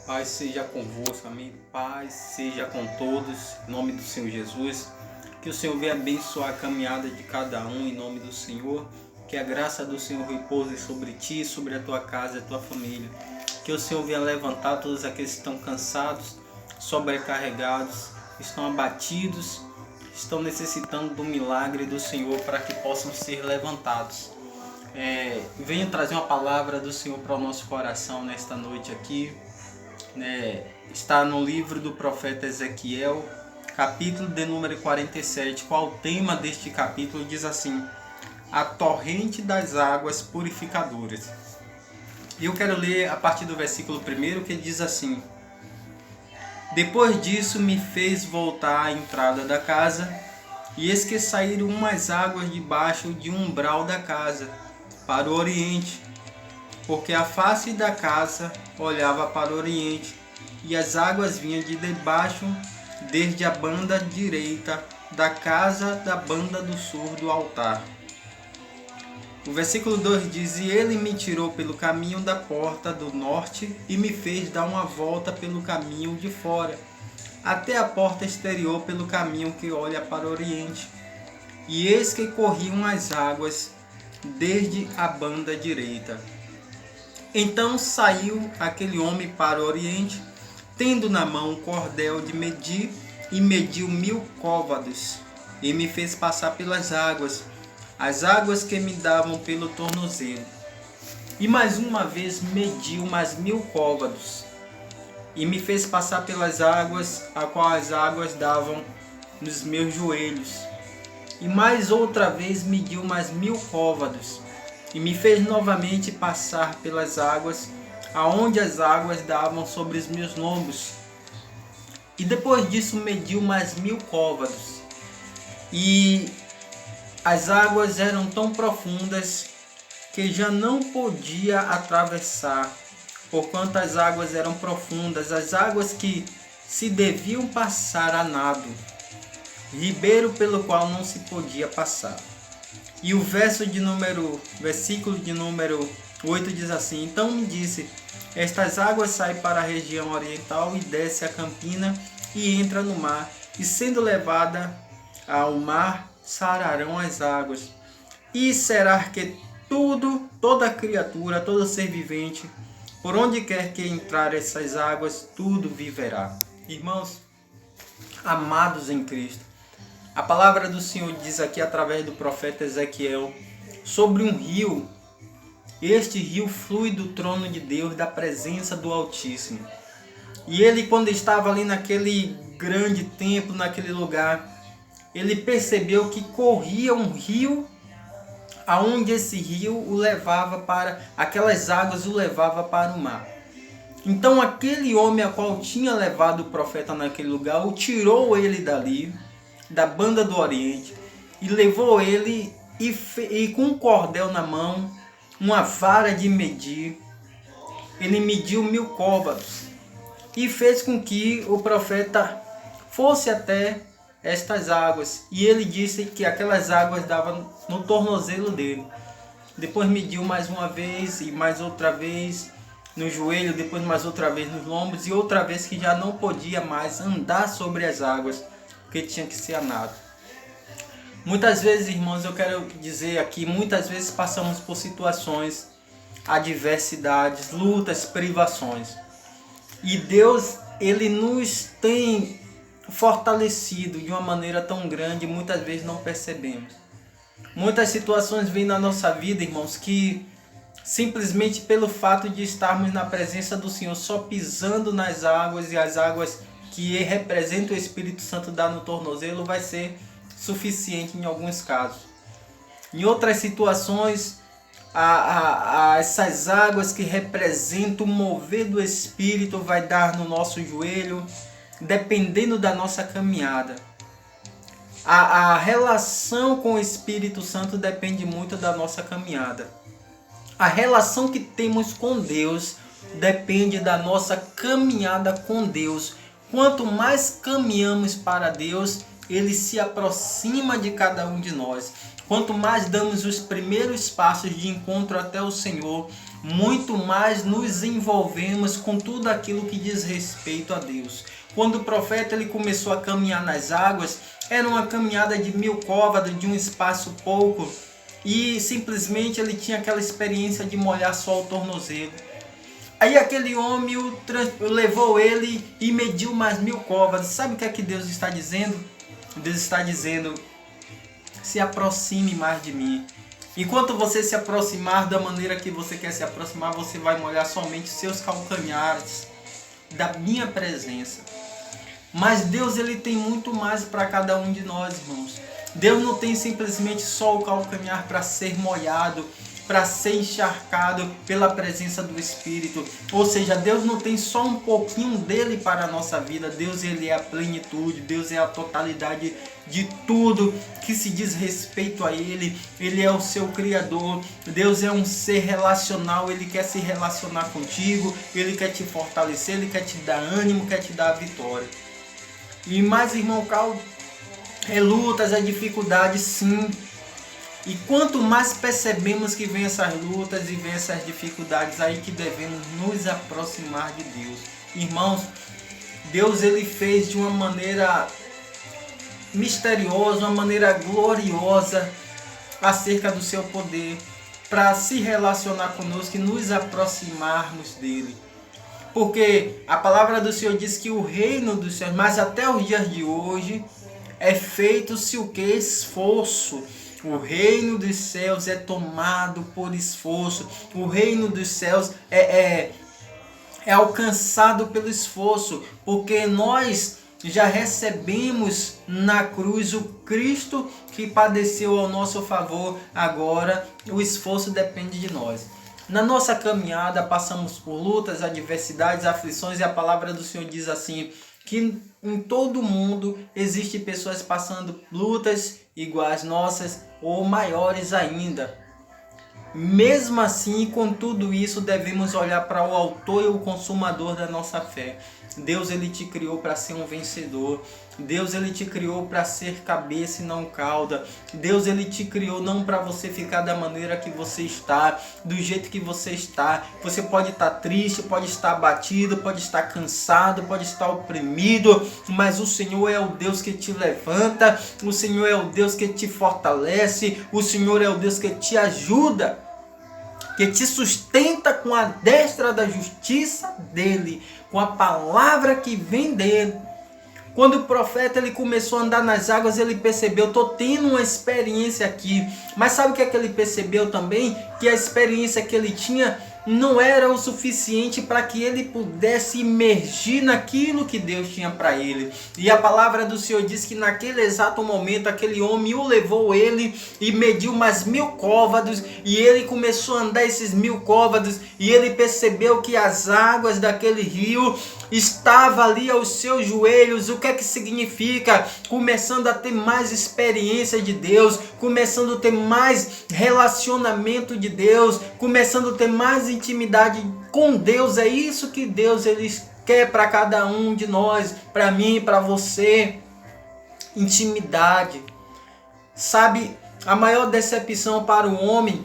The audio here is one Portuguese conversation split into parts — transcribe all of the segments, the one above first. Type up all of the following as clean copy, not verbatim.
Paz seja convosco, amém. Paz seja com todos, em nome do Senhor Jesus. Que o Senhor venha abençoar a caminhada de cada um, em nome do Senhor. Que a graça do Senhor repouse sobre ti, sobre a tua casa e a tua família. Que o Senhor venha levantar todos aqueles que estão cansados, sobrecarregados, estão abatidos, estão necessitando do milagre do Senhor para que possam ser levantados. Venho trazer uma palavra do Senhor para o nosso coração nesta noite aqui. Está no livro do profeta Ezequiel, capítulo de número 47. Qual o tema deste capítulo? Diz assim: a torrente das águas purificadoras. E eu quero ler a partir do versículo 1, que diz assim: depois disso me fez voltar à entrada da casa, e eis que saíram umas águas debaixo de um umbral da casa, para o oriente, porque a face da casa olhava para o oriente, e as águas vinham de debaixo, desde a banda direita da casa da banda do sul do altar. O versículo 2 diz: e ele me tirou pelo caminho da porta do norte, e me fez dar uma volta pelo caminho de fora, até a porta exterior pelo caminho que olha para o oriente. E eis que corriam as águas desde a banda direita. Então saiu aquele homem para o oriente, tendo na mão um cordel de medir, e mediu 1000 côvados, e me fez passar pelas águas, as águas que me davam pelo tornozelo. E mais uma vez mediu mais 1000 côvados, e me fez passar pelas águas, a qual as águas davam nos meus joelhos. E mais outra vez mediu mais 1000 côvados, e me fez novamente passar pelas águas, aonde as águas davam sobre os meus lombos. E depois disso mediu mais 1000 côvados, e as águas eram tão profundas que já não podia atravessar, porquanto as águas eram profundas, as águas que se deviam passar a nado, ribeiro pelo qual não se podia passar. E o versículo de número 8 diz assim: então me disse, estas águas saem para a região oriental e desce a campina e entra no mar, e sendo levada ao mar, sararão as águas. E será que toda criatura, todo ser vivente, por onde quer que entrar essas águas, tudo viverá. Irmãos, amados em Cristo, a palavra do Senhor diz aqui através do profeta Ezequiel sobre um rio. Este rio flui do trono de Deus, da presença do Altíssimo. E ele, quando estava ali naquele grande templo, naquele lugar, ele percebeu que corria um rio, aonde esse rio o levava para, aquelas águas o levava para o mar. Então aquele homem a qual tinha levado o profeta naquele lugar, o tirou ele dali, da banda do oriente, e levou ele e com um cordel na mão, uma vara de medir, ele mediu 1000 côvados e fez com que o profeta fosse até estas águas, e ele disse que aquelas águas davam no tornozelo dele. Depois mediu mais uma vez e mais outra vez no joelho, depois mais outra vez nos lombos, e outra vez que já não podia mais andar sobre as águas, porque tinha que ser a nado. Muitas vezes, irmãos, eu quero dizer aqui, muitas vezes passamos por situações, adversidades, lutas, privações. E Deus, Ele nos tem fortalecido de uma maneira tão grande, muitas vezes não percebemos. Muitas situações vêm na nossa vida, irmãos, que simplesmente pelo fato de estarmos na presença do Senhor, só pisando nas águas, e as águas que representa o Espírito Santo dá no tornozelo, vai ser suficiente em alguns casos. Em outras situações, essas águas que representam o mover do Espírito vai dar no nosso joelho, dependendo da nossa caminhada. A relação com o Espírito Santo depende muito da nossa caminhada. A relação que temos com Deus depende da nossa caminhada com Deus. Quanto mais caminhamos para Deus, Ele se aproxima de cada um de nós. Quanto mais damos os primeiros passos de encontro até o Senhor, muito mais nos envolvemos com tudo aquilo que diz respeito a Deus. Quando o profeta ele começou a caminhar nas águas, era uma caminhada de 1000 côvados, de um espaço pouco, e simplesmente ele tinha aquela experiência de molhar só o tornozelo. Aí aquele homem levou ele e mediu mais 1000 côvados. Sabe o que é que Deus está dizendo? Deus está dizendo: se aproxime mais de mim. Enquanto você se aproximar da maneira que você quer se aproximar, você vai molhar somente seus calcanhares da minha presença. Mas Deus ele tem muito mais para cada um de nós, irmãos. Deus não tem simplesmente só o calcanhar para ser molhado, para ser encharcado pela presença do Espírito. Ou seja, Deus não tem só um pouquinho dele para a nossa vida. Deus ele é a plenitude, Deus é a totalidade de tudo que se diz respeito a Ele. Ele é o seu Criador. Deus é um ser relacional, Ele quer se relacionar contigo, Ele quer te fortalecer, Ele quer te dar ânimo, quer te dar a vitória. E mais, irmão Cal, lutas, dificuldades, sim. E quanto mais percebemos que vem essas lutas e vem essas dificuldades, aí que devemos nos aproximar de Deus. Irmãos, Deus ele fez de uma maneira misteriosa, uma maneira gloriosa acerca do seu poder para se relacionar conosco e nos aproximarmos dele. Porque a palavra do Senhor diz que o reino dos céus, mas até os dias de hoje, é feito-se o que? Esforço. O reino dos céus é tomado por esforço. O reino dos céus é alcançado pelo esforço. Porque nós já recebemos na cruz o Cristo que padeceu ao nosso favor. Agora o esforço depende de nós. Na nossa caminhada passamos por lutas, adversidades, aflições, e a palavra do Senhor diz assim, que em todo mundo existem pessoas passando lutas iguais nossas ou maiores ainda. Mesmo assim, com tudo isso, devemos olhar para o autor e o consumador da nossa fé. Deus ele te criou para ser um vencedor. Deus ele te criou para ser cabeça e não cauda. Deus ele te criou não para você ficar da maneira que você está, do jeito que você está. Você pode estar triste, pode estar abatido, pode estar cansado, pode estar oprimido, mas o Senhor é o Deus que te levanta, o Senhor é o Deus que te fortalece, o Senhor é o Deus que te ajuda, que te sustenta com a destra da justiça dele, com a palavra que vem dele. Quando o profeta ele começou a andar nas águas, ele percebeu, estou tendo uma experiência aqui. Mas sabe o que é que ele percebeu também? Que a experiência que ele tinha não era o suficiente para que ele pudesse imergir naquilo que Deus tinha para ele. E a palavra do Senhor diz que naquele exato momento, aquele homem o levou ele e mediu mais 1000 côvados, e ele começou a andar esses 1000 côvados, e ele percebeu que as águas daquele rio estavam ali aos seus joelhos. O que é que significa? Começando a ter mais experiência de Deus, começando a ter mais relacionamento de Deus, começando a ter mais intimidade com Deus. É isso que Deus ele quer para cada um de nós, para mim, para você. Intimidade. Sabe, a maior decepção para o homem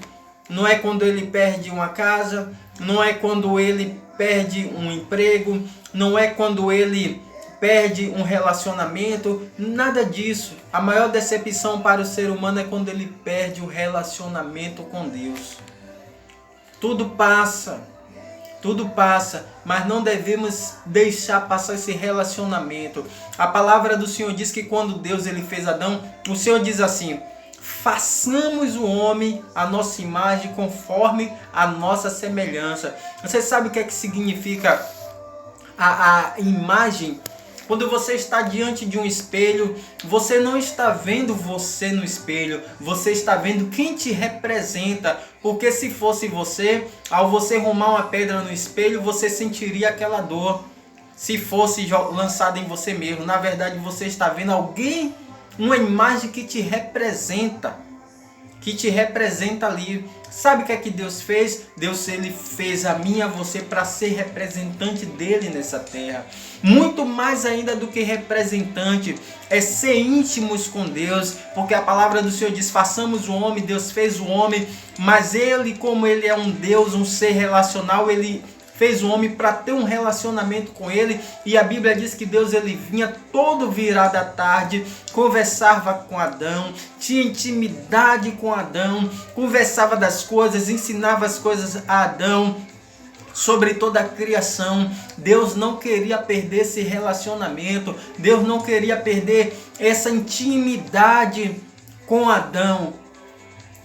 não é quando ele perde uma casa, não é quando ele perde um emprego, não é quando ele perde um relacionamento, nada disso. A maior decepção para o ser humano é quando ele perde o relacionamento com Deus. Tudo passa, mas não devemos deixar passar esse relacionamento. A palavra do Senhor diz que quando Deus ele fez Adão, o Senhor diz assim: façamos o homem a nossa imagem conforme a nossa semelhança. Você sabe o que é que significa a imagem? Quando você está diante de um espelho, você não está vendo você no espelho, você está vendo quem te representa. Porque se fosse você, ao você arrumar uma pedra no espelho, você sentiria aquela dor. Se fosse lançada em você mesmo, na verdade você está vendo alguém, uma imagem que te representa. que te representa ali. Sabe o que é que Deus fez? Deus ele fez a mim e a você para ser representante dele nessa terra. Muito mais ainda do que representante, é ser íntimos com Deus, porque a palavra do Senhor diz, façamos o homem, Deus fez o homem, mas ele, como ele é um Deus, um ser relacional, ele fez o homem para ter um relacionamento com ele, e a Bíblia diz que Deus ele vinha todo virado à tarde, conversava com Adão, tinha intimidade com Adão, conversava das coisas, ensinava as coisas a Adão, sobre toda a criação. Deus não queria perder esse relacionamento, Deus não queria perder essa intimidade com Adão.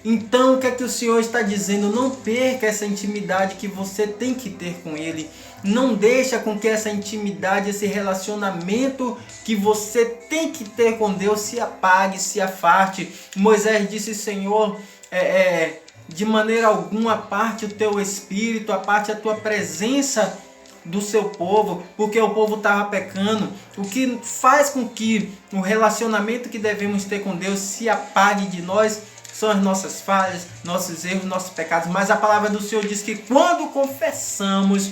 Então o que é que o Senhor está dizendo? Não perca essa intimidade que você tem que ter com Ele. Não deixa com que essa intimidade, esse relacionamento que você tem que ter com Deus se apague, se afaste. Moisés disse, Senhor, de maneira alguma aparte o teu espírito, aparte a tua presença do seu povo, porque o povo estava pecando. O que faz com que o relacionamento que devemos ter com Deus se apague de nós são as nossas falhas, nossos erros, nossos pecados. Mas a palavra do Senhor diz que quando confessamos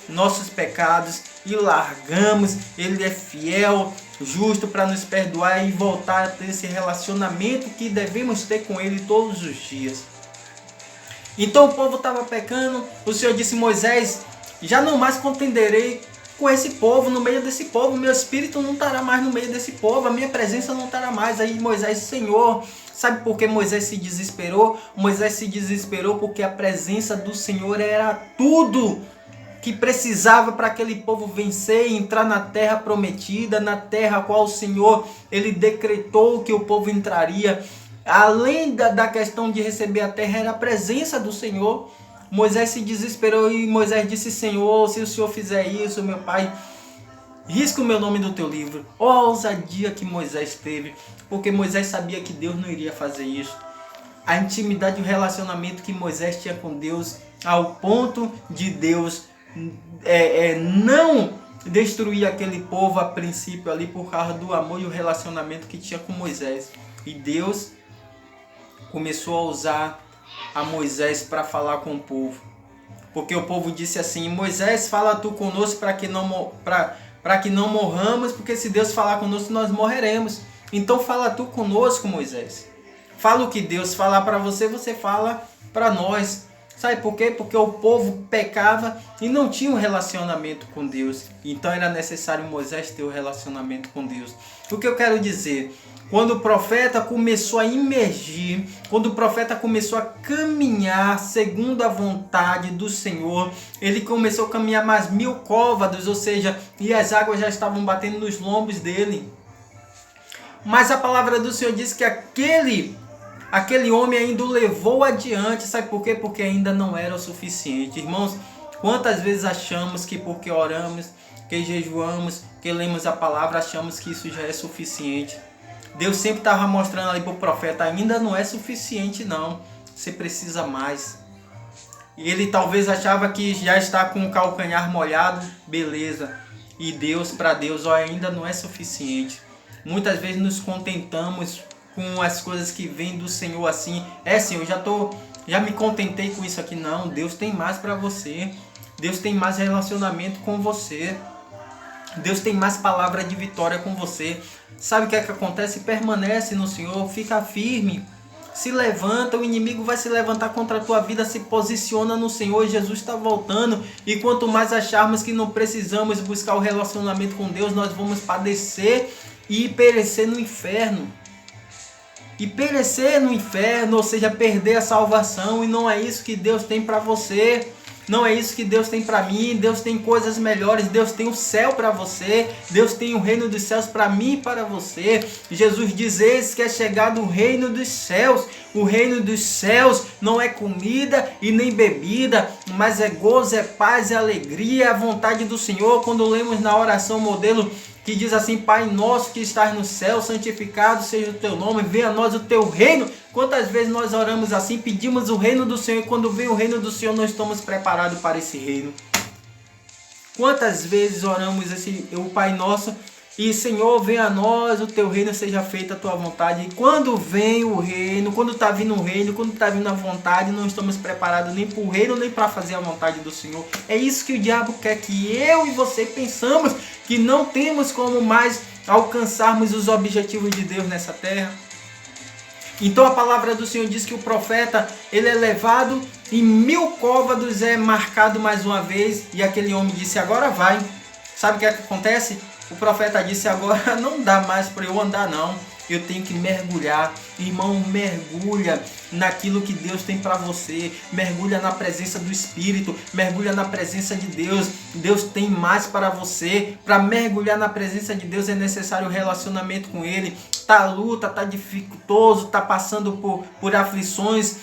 nossos pecados e largamos, Ele é fiel, justo para nos perdoar e voltar a ter esse relacionamento que devemos ter com Ele todos os dias. Então o povo estava pecando, o Senhor disse, Moisés, já não mais contenderei com esse povo, no meio desse povo, meu espírito não estará mais no meio desse povo, a minha presença não estará mais. Aí Moisés, Senhor, sabe por que Moisés se desesperou? Moisés se desesperou porque a presença do Senhor era tudo que precisava para aquele povo vencer e entrar na terra prometida, na terra a qual o Senhor ele decretou que o povo entraria. Além da questão de receber a terra, era a presença do Senhor. Moisés se desesperou e Moisés disse, Senhor, se o Senhor fizer isso, meu pai, risca o meu nome do teu livro. Ó a ousadia que Moisés teve, porque Moisés sabia que Deus não iria fazer isso. A intimidade e o relacionamento que Moisés tinha com Deus, ao ponto de Deus não destruir aquele povo a princípio ali por causa do amor e o relacionamento que tinha com Moisés. E Deus começou a usar a Moisés para falar com o povo, porque o povo disse assim, Moisés, fala tu conosco para que não morramos, porque se Deus falar conosco nós morreremos. Então fala tu conosco, Moisés. Fala o que Deus falar para você, você fala para nós. Sabe por quê? Porque o povo pecava e não tinha um relacionamento com Deus. Então era necessário Moisés ter um relacionamento com Deus. O que eu quero dizer? Quando o profeta começou a imergir, quando o profeta começou a caminhar segundo a vontade do Senhor, ele começou a caminhar mais 1000 côvados, ou seja, e as águas já estavam batendo nos lombos dele. Mas a palavra do Senhor diz que aquele homem ainda o levou adiante. Sabe por quê? Porque ainda não era o suficiente. Irmãos, quantas vezes achamos que porque oramos, que jejuamos, que lemos a palavra, achamos que isso já é suficiente? Deus sempre estava mostrando ali para o profeta, ainda não é suficiente não, você precisa mais. E ele talvez achava que já está com o calcanhar molhado, beleza. E para Deus, ainda não é suficiente. Muitas vezes nos contentamos com as coisas que vêm do Senhor assim. Senhor, já me contentei com isso aqui. Não, Deus tem mais para você. Deus tem mais relacionamento com você. Deus tem mais palavra de vitória com você. Sabe o que é que acontece? Permanece no Senhor, fica firme. Se levanta, o inimigo vai se levantar contra a tua vida, se posiciona no Senhor, Jesus está voltando. E quanto mais acharmos que não precisamos buscar o relacionamento com Deus, nós vamos padecer e perecer no inferno. E perecer no inferno, ou seja, perder a salvação. E não é isso que Deus tem para você. Não é isso que Deus tem para mim. Deus tem coisas melhores. Deus tem o céu para você. Deus tem o reino dos céus para mim e para você. Jesus diz: eis que é chegado o reino dos céus. O reino dos céus não é comida e nem bebida, mas é gozo, é paz, é alegria, é a vontade do Senhor. Quando lemos na oração modelo que diz assim: Pai nosso que estás no céu, santificado seja o teu nome, venha a nós o teu reino. Quantas vezes nós oramos assim, pedimos o reino do Senhor, e quando vem o reino do Senhor, nós estamos preparados para esse reino? Quantas vezes oramos assim, o Pai nosso, E Senhor, venha a nós, o teu reino seja feita a tua vontade. E quando vem o reino, quando está vindo o reino, quando está vindo a vontade, não estamos preparados nem para o reino, nem para fazer a vontade do Senhor. É isso que o diabo quer que eu e você pensamos, que não temos como mais alcançarmos os objetivos de Deus nessa terra. Então a palavra do Senhor diz que o profeta, ele é levado em 1000 côvados, é marcado mais uma vez, e aquele homem disse, agora vai. Sabe o que é que acontece? O profeta disse, agora não dá mais para eu andar não, eu tenho que mergulhar. Irmão, mergulha naquilo que Deus tem para você, mergulha na presença do Espírito, mergulha na presença de Deus. Deus tem mais para você. Para mergulhar na presença de Deus é necessário relacionamento com Ele. Tá luta, tá dificultoso, tá passando por aflições,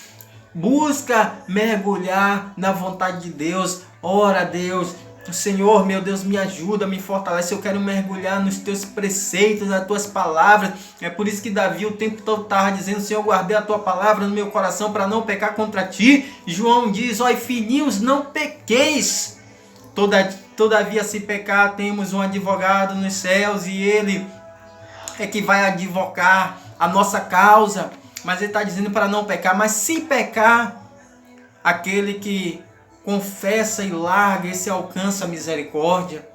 busca mergulhar na vontade de Deus. Ora a Deus, Senhor, meu Deus, me ajuda, me fortalece. Eu quero mergulhar nos teus preceitos, nas tuas palavras. É por isso que Davi o tempo todo estava dizendo, Senhor, guardei a tua palavra no meu coração para não pecar contra ti. João diz, ó filhinhos, não pequeis. Todavia, se pecar, temos um advogado nos céus, e ele é que vai advocar a nossa causa. Mas ele está dizendo para não pecar. Mas se pecar, aquele que confessa e larga, esse alcança a misericórdia.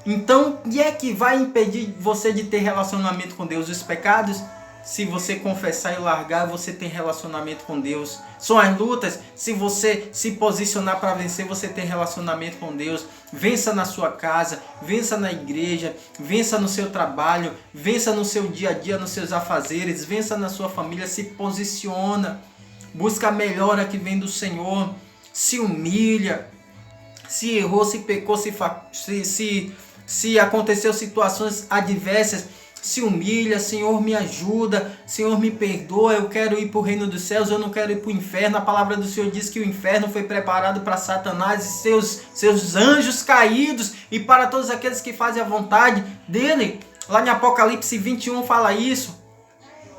Então, o que é que vai impedir você de ter relacionamento com Deus? Os pecados? Se você confessar e largar, você tem relacionamento com Deus. São as lutas? Se você se posicionar para vencer, você tem relacionamento com Deus. Vença na sua casa, vença na igreja, vença no seu trabalho, vença no seu dia a dia, nos seus afazeres, vença na sua família. Se posiciona, busca a melhora que vem do Senhor. Se humilha, se errou, se pecou, se aconteceu situações adversas, se humilha. Senhor, me ajuda, Senhor, me perdoa, eu quero ir para o reino dos céus, eu não quero ir para o inferno. A palavra do Senhor diz que o inferno foi preparado para Satanás e seus anjos caídos, e para todos aqueles que fazem a vontade dele. Lá em Apocalipse 21 fala isso.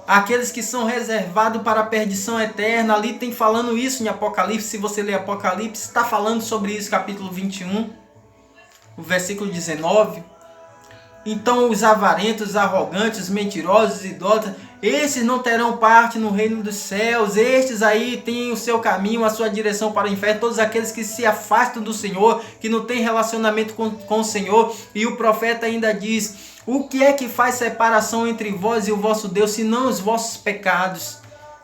Aqueles que são reservados para a perdição eterna, ali tem falando isso em Apocalipse. Se você ler Apocalipse, está falando sobre isso, capítulo 21, o versículo 19. Então os avarentos, os arrogantes, os mentirosos, os idólatras, esses não terão parte no reino dos céus. Estes aí têm o seu caminho, a sua direção para o inferno. Todos aqueles que se afastam do Senhor, que não têm relacionamento com o Senhor. E o profeta ainda diz, o que é que faz separação entre vós e o vosso Deus, senão os vossos pecados?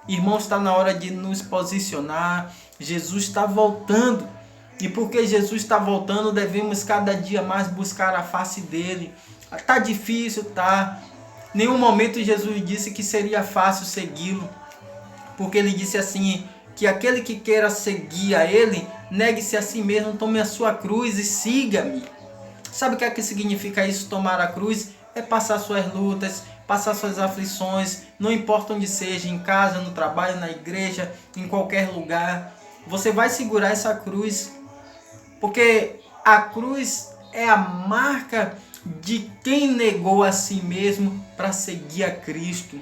Irmãos, está na hora de nos posicionar. Jesus está voltando. E porque Jesus está voltando, devemos cada dia mais buscar a face dele. Está difícil, tá? Nenhum momento Jesus disse que seria fácil segui-lo. Porque ele disse assim, que aquele que queira seguir a ele, negue-se a si mesmo, tome a sua cruz e siga-me. Sabe o que é que significa isso, tomar a cruz? É passar suas lutas, passar suas aflições, não importa onde seja, em casa, no trabalho, na igreja, em qualquer lugar. Você vai segurar essa cruz, porque a cruz é a marca de quem negou a si mesmo para seguir a Cristo.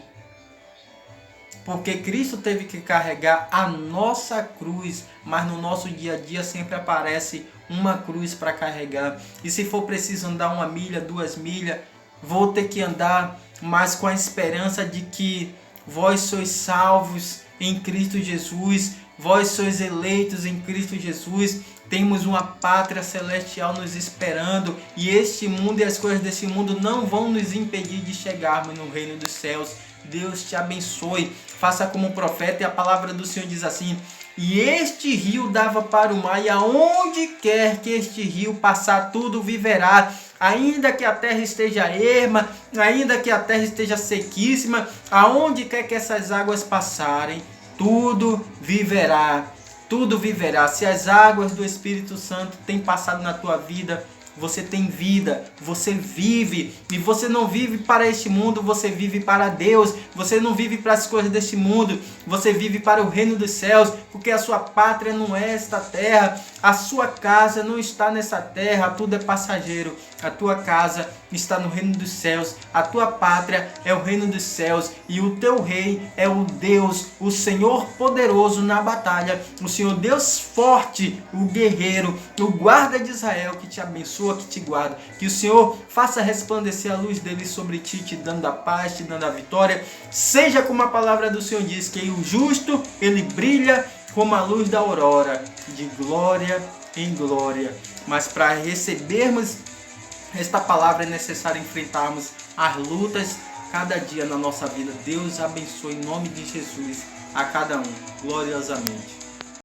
Porque Cristo teve que carregar a nossa cruz, mas no nosso dia a dia sempre aparece uma cruz para carregar. E se for preciso andar 1 milha, 2 milhas, vou ter que andar, mas com a esperança de que vós sois salvos em Cristo Jesus, vós sois eleitos em Cristo Jesus. Temos uma pátria celestial nos esperando, e este mundo e as coisas desse mundo não vão nos impedir de chegarmos no reino dos céus. Deus te abençoe, faça como o profeta, e a palavra do Senhor diz assim, e este rio dava para o mar, e aonde quer que este rio passar, tudo viverá. Ainda que a terra esteja erma, ainda que a terra esteja sequíssima, aonde quer que essas águas passarem, tudo viverá. Tudo viverá. Se as águas do Espírito Santo têm passado na tua vida, você tem vida, você vive. E você não vive para este mundo, você vive para Deus. Você não vive para as coisas deste mundo, você vive para o reino dos céus. Porque a sua pátria não é esta terra, a sua casa não está nessa terra, tudo é passageiro. A tua casa está no reino dos céus, a tua pátria é o reino dos céus, e o teu rei é o Deus, o Senhor poderoso na batalha, o Senhor Deus forte, o guerreiro, o guarda de Israel, que te abençoa. pessoa que te guarda. Que o Senhor faça resplandecer a luz dele sobre ti, te dando a paz, te dando a vitória. Seja como a palavra do Senhor diz, que o justo, ele brilha como a luz da aurora, de glória em glória. Mas para recebermos esta palavra é necessário enfrentarmos as lutas cada dia na nossa vida. Deus abençoe em nome de Jesus a cada um, gloriosamente.